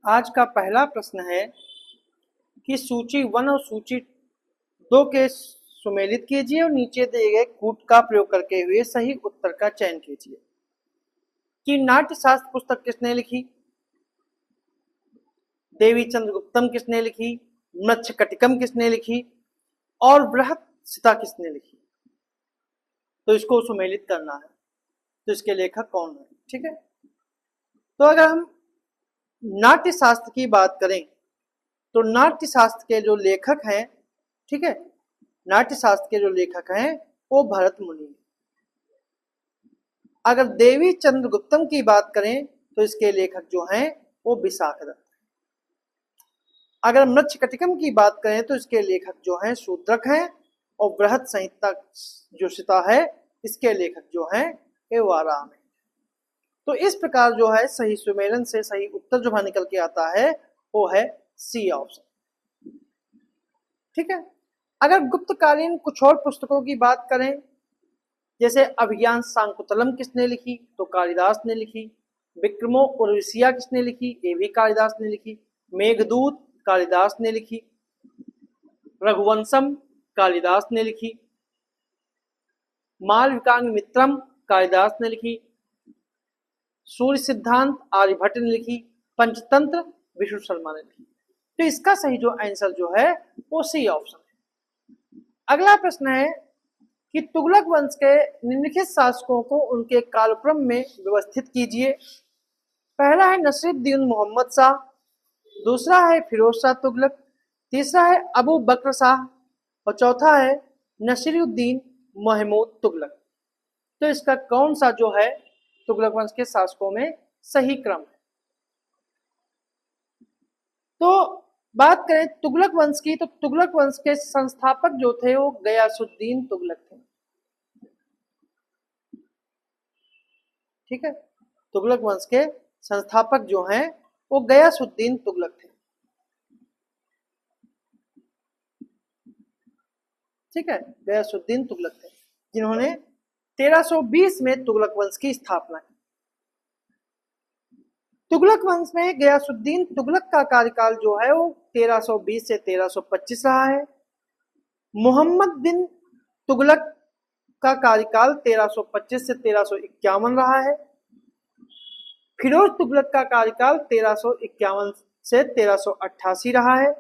आज का पहला प्रश्न है कि सूची 1 और सूची 2 के सुमेलित कीजिए और नीचे दिए गए कूट का प्रयोग करके हुए सही उत्तर का चयन कीजिए। कि नाट्य शास्त्र पुस्तक किसने लिखी, देवी चंद्रगुप्तम किसने लिखी, मृच्छकटिकम किसने लिखी और बृहत्सिता किसने लिखी। तो इसको सुमेलित करना है, तो इसके लेखक कौन है। ठीक है, तो अगर हम नाट्य शास्त्र की बात करें तो नाट्य शास्त्र के जो लेखक हैं, ठीक है, नाट्य शास्त्र के जो लेखक हैं वो भरत मुनि। अगर देवी चंद्रगुप्तम की बात करें तो इसके लेखक जो हैं वो विशाखदत्त। अगर मृच्छकटिकम की बात करें तो इसके लेखक जो हैं शूद्रक हैं और बृहत संहिता जो सीता है इसके लेखक जो हैं ये वाराम है। तो इस प्रकार जो है सही सुमेलन से सही उत्तर जो हमारा निकल के आता है वो है सी ऑप्शन। ठीक है, अगर गुप्तकालीन कुछ और पुस्तकों की बात करें जैसे अभिज्ञान शाकुंतलम किसने लिखी, तो कालिदास ने लिखी। विक्रमो उर्वशिया किसने लिखी, ये भी कालिदास ने लिखी। मेघदूत कालिदास ने लिखी। रघुवंशम कालिदास ने लिखी। मालविकांग मित्रम कालिदास ने लिखी। सूर्य सिद्धांत आर्यभट्ट ने लिखी। पंचतंत्र विष्णु शर्मा ने लिखी। तो इसका सही जो आंसर जो है वो सी ऑप्शन है। अगला प्रश्न है कि तुगलक वंश के निम्नलिखित शासकों को उनके कालक्रम में व्यवस्थित कीजिए। पहला है नसीरुद्दीन मोहम्मद शाह, दूसरा है फिरोज शाह तुगलक, तीसरा है अबू बकर शाह और चौथा है नसीरुद्दीन महमूद तुगलक। तो इसका कौन सा जो है तुगलक वंश के शासकों में सही क्रम है। तो बात करें तुगलक वंश की तो तुगलक वंश के संस्थापक जो थे वो गयासुद्दीन तुगलक थे। ठीक है, तुगलक वंश के संस्थापक जो हैं वो गयासुद्दीन तुगलक थे। ठीक है, गयासुद्दीन तुगलक थे जिन्होंने 1320 में तुगलक वंश की स्थापना की। तुगलक वंश में गयासुद्दीन तुगलक का कार्यकाल जो है वो 1320 से 1325 रहा है। मोहम्मद बिन तुगलक का कार्यकाल 1325 से 1351 रहा है। फिरोज तुगलक का कार्यकाल 1351 से 1388 रहा है।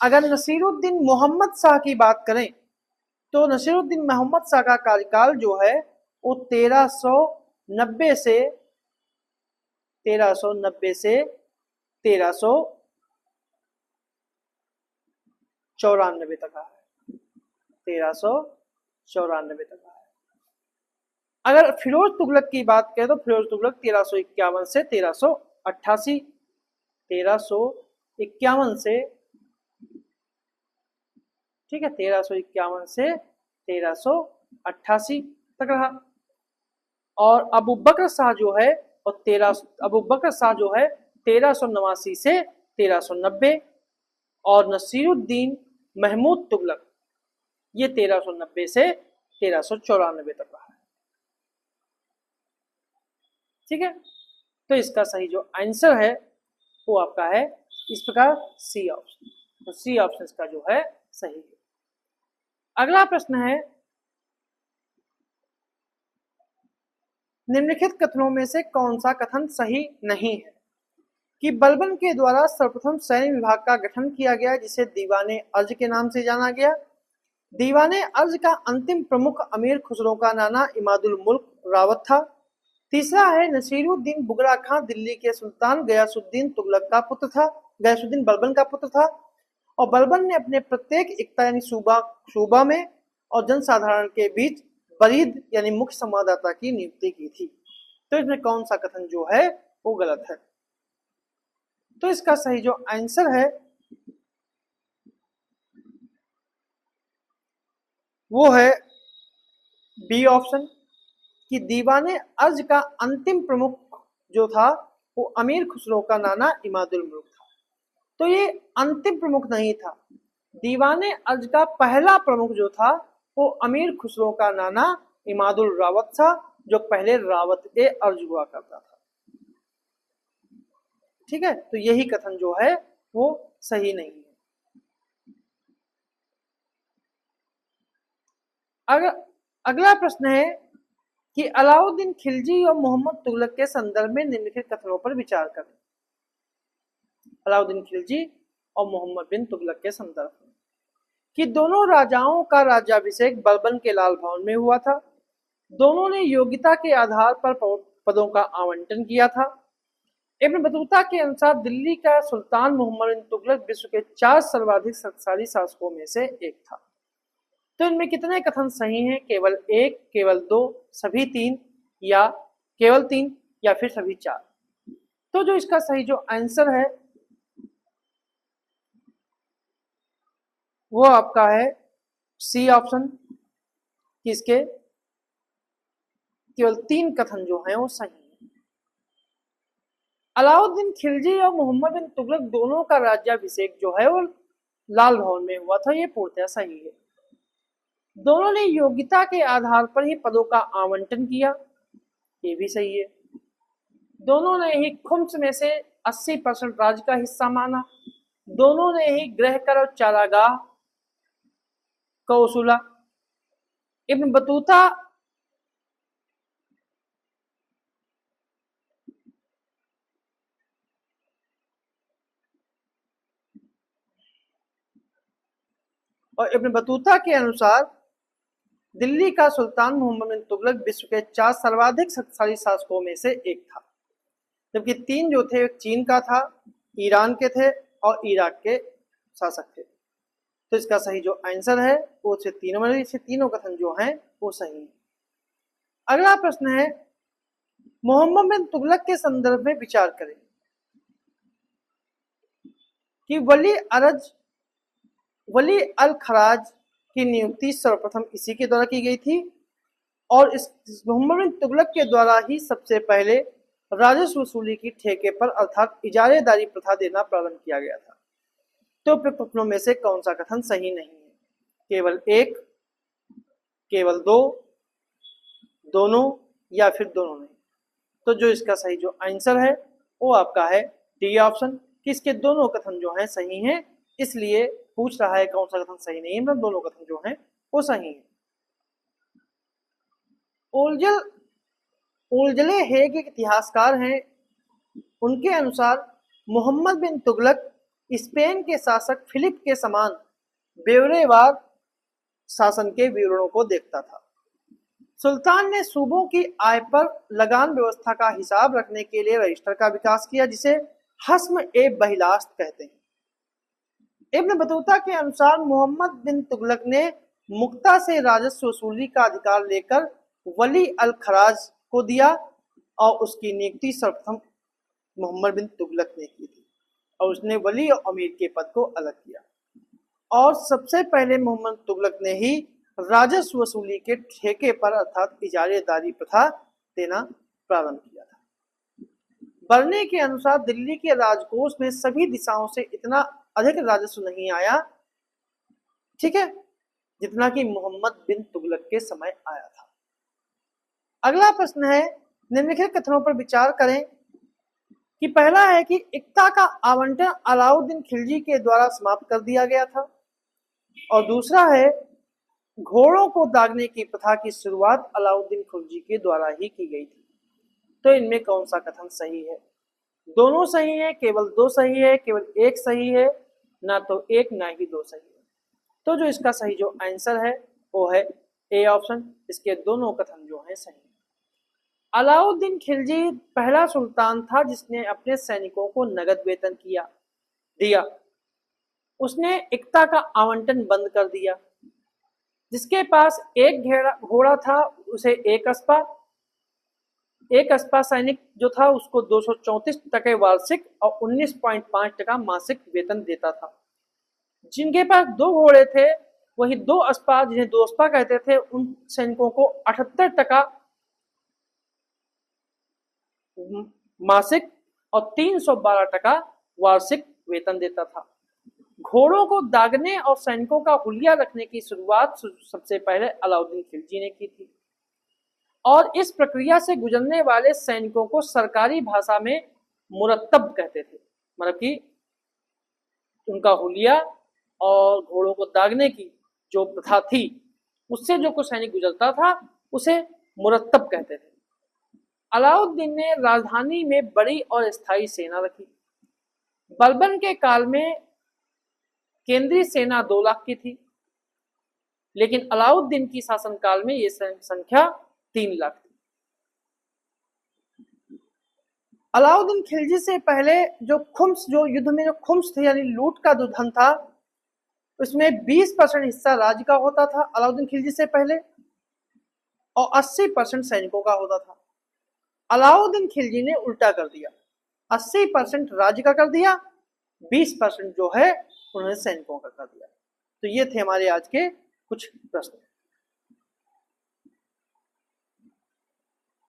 अगर नसीरुद्दीन मोहम्मद शाह की बात करें तो नसीरुद्दीन मोहम्मद शाह का कार्यकाल जो है वो 1390 से 1394 तक रहा है। 1394 तक रहा है। अगर फिरोज तुगलक की बात करें तो फिरोज तुगलक 1351 से 1388 1351 से, ठीक है, 1351 से 1388 तक रहा। और अबू बकर शाह जो है अबू बकर शाह जो है 1389 से 1390 और नसीरुद्दीन महमूद तुगलक ये 1390 से 1394 तक रहा है। ठीक है, तो इसका सही जो आंसर है वो आपका है इस प्रकार सी ऑप्शन। तो सी ऑप्शन इसका जो है सही है। अगला प्रश्न है निम्नलिखित कथनों में से कौन सा कथन सही नहीं है। कि बलबन के द्वारा सर्वप्रथम सैन्य विभाग का गठन किया गया जिसे दीवाने अर्ज के नाम से जाना गया। दीवाने अर्ज का अंतिम प्रमुख अमीर खुसरो का नाना इमादुल मुल्क रावत था। तीसरा है नसीरुद्दीन बुगरा खां दिल्ली के सुल्तान गयासुद्दीन तुगलक का पुत्र था, गयासुद्दीन बलबन का पुत्र था और बलबन ने अपने प्रत्येक इक्ता यानी सूबा में और जनसाधारण के बीच बरीद यानी मुख्य संवाददाता की नियुक्ति की थी। तो इसमें कौन सा कथन जो है वो गलत है। तो इसका सही जो आंसर है वो है बी ऑप्शन कि दीवाने अर्ज का अंतिम प्रमुख जो था वो अमीर खुसरो का नाना इमादुल मुल्क था। तो ये अंतिम प्रमुख नहीं था, दीवाने अर्ज का पहला प्रमुख जो था वो अमीर खुसरो का नाना इमादुल रावत था जो पहले रावत ए अर्ज हुआ करता था। ठीक है, तो यही कथन जो है वो सही नहीं है। अगला प्रश्न है कि अलाउद्दीन खिलजी और मोहम्मद तुगलक के संदर्भ में निम्नलिखित कथनों पर विचार करें। अलाउद्दीन खिलजी और मोहम्मद बिन तुगलक के संदर्भ में कि दोनों राजाओं का राज्याभिषेक बलबन के लाल भवन में हुआ था। दोनों ने योग्यता के आधार पर पदों का आवंटन किया था। इब्न बतूता के अनुसार दिल्ली का सुल्तान मोहम्मद बिन तुगलक विश्व के 4 सर्वाधिक शक्तिशाली शासकों में से एक था। तो इनमें कितने कथन सही हैं? केवल 1, केवल 2, सभी 3 या केवल 3 या फिर सभी 4। तो जो इसका सही जो आंसर है वो आपका है सी ऑप्शन, किसके केवल 3 कथन जो हैं वो सही है। अलाउद्दीन खिलजी और मोहम्मद बिन तुगलक दोनों का राज्याभिषेक जो है वो लाल भवन में हुआ था, ये पूर्णतः सही है। दोनों ने योग्यता के आधार पर ही पदों का आवंटन किया, ये भी सही है। दोनों ने ही खुम्स में से 80% राज्य का हिस्सा माना। दोनों ने ही गृह कर और चारागाह को वसूला। इब्न बतूता और इब्न बतूता के अनुसार दिल्ली का सुल्तान मोहम्मद बिन तुगलक विश्व के 4 सर्वाधिक शक्तिशाली शासकों में से एक था, जबकि 3 जो थे चीन का था, ईरान के थे और इराक के शासक थे। तो इसका सही जो आंसर है वो से तीनों कथन जो हैं वो सही है। अगला प्रश्न है मोहम्मद बिन तुगलक के संदर्भ में विचार करें कि वली अल खराज की नियुक्ति सर्वप्रथम इसी के द्वारा की गई थी और इस मोहम्मद बिन तुगलक के द्वारा ही सबसे पहले राजस्व वसूली की ठेके पर अर्थात इजारेदारी प्रथा देना प्रारंभ किया गया था। तो उपयुक्त कथनों में से कौन सा कथन सही नहीं है? केवल 1, केवल 2, दोनों या फिर दोनों नहीं। तो जो इसका सही जो आंसर है वो आपका है डी ऑप्शन, कि इसके दोनों कथन जो हैं सही हैं, इसलिए पूछ रहा है कौन सा कथन सही नहीं है, मतलब दोनों कथन जो हैं वो सही है। ओल्जले हेग एक इतिहासकार हैं, उनके अनुसार मोहम्मद बिन तुगलक स्पेन के शासक फिलिप के समान ब्यौरेवार शासन के विवरणों को देखता था। सुल्तान ने सूबों की आय पर लगान व्यवस्था का हिसाब रखने के लिए रजिस्टर का विकास किया, जिसे हस्म ए बहिलास्त कहते हैं। इब्न बतूता के अनुसार मोहम्मद बिन तुगलक ने मुक्ता से राजस्व वसूली का अधिकार लेकर वली अल खराज को दिया और उसकी नियुक्ति सर्वप्रथम मोहम्मद बिन तुगलक ने की थी और उसने वली और अमीर के पद को अलग किया और सबसे पहले मोहम्मद तुगलक ने ही राजस्व वसूली के ठेके पर अर्थात इजारेदारी प्रथा देना प्रारंभ किया था। बरने के अनुसार दिल्ली के राजकोष में सभी दिशाओं से इतना अधिक राजस्व नहीं आया, ठीक है, जितना कि मोहम्मद बिन तुगलक के समय आया था। अगला प्रश्न है निम्नलिखित कथनों पर विचार करें कि पहला है कि इक्ता का आवंटन अलाउद्दीन खिलजी के द्वारा समाप्त कर दिया गया था और दूसरा है घोड़ों को दागने की प्रथा की शुरुआत अलाउद्दीन खिलजी के द्वारा ही की गई थी। तो इनमें कौन सा कथन सही है? दोनों सही है, केवल 2 सही है, केवल 1 सही है, ना तो 1 ना ही 2 सही है। तो जो इसका सही जो आंसर है वो है ए ऑप्शन, इसके दोनों कथन जो हैं सही। अलाउद्दीन खिलजी पहला सुल्तान था जिसने अपने सैनिकों को नगद वेतन दिया। उसने इक्ता का आवंटन बंद कर दिया। जिसके पास एक घोड़ा था उसे एक अस्पा सैनिक जो था उसको 234 टके वार्षिक और 19.5 टका मासिक वेतन देता था। जिनके पास 2 घोड़े थे वही 2 अस्पा, जिन्हें 2 अस्पा कहते थे, उन सैनिकों को 78 टका मासिक और 312 टका वार्षिक वेतन देता था। घोड़ों को दागने और सैनिकों का हुलिया रखने की शुरुआत सबसे पहले अलाउद्दीन खिलजी ने की थी और इस प्रक्रिया से गुजरने वाले सैनिकों को सरकारी भाषा में मुरत्तब कहते थे, मतलब कि उनका हुलिया और घोड़ों को दागने की जो प्रथा थी उससे जो कोई सैनिक गुजरता था उसे मुरत्तब कहते थे। अलाउद्दीन ने राजधानी में बड़ी और स्थायी सेना रखी। बलबन के काल में केंद्रीय सेना 2 लाख की थी, लेकिन अलाउद्दीन की शासनकाल में ये संख्या 3 लाख थी। अलाउद्दीन खिलजी से पहले जो युद्ध में जो खुम्स थे यानी लूट का जो धन था उसमें 20% हिस्सा राज्य का होता था अलाउद्दीन खिलजी से पहले और 80% सैनिकों का होता था। अलाउद्दीन खिलजी ने उल्टा कर दिया, 80% राज्य का कर दिया, 20% जो है उन्होंने सैनिकों का कर दिया। तो ये थे हमारे आज के कुछ प्रश्न।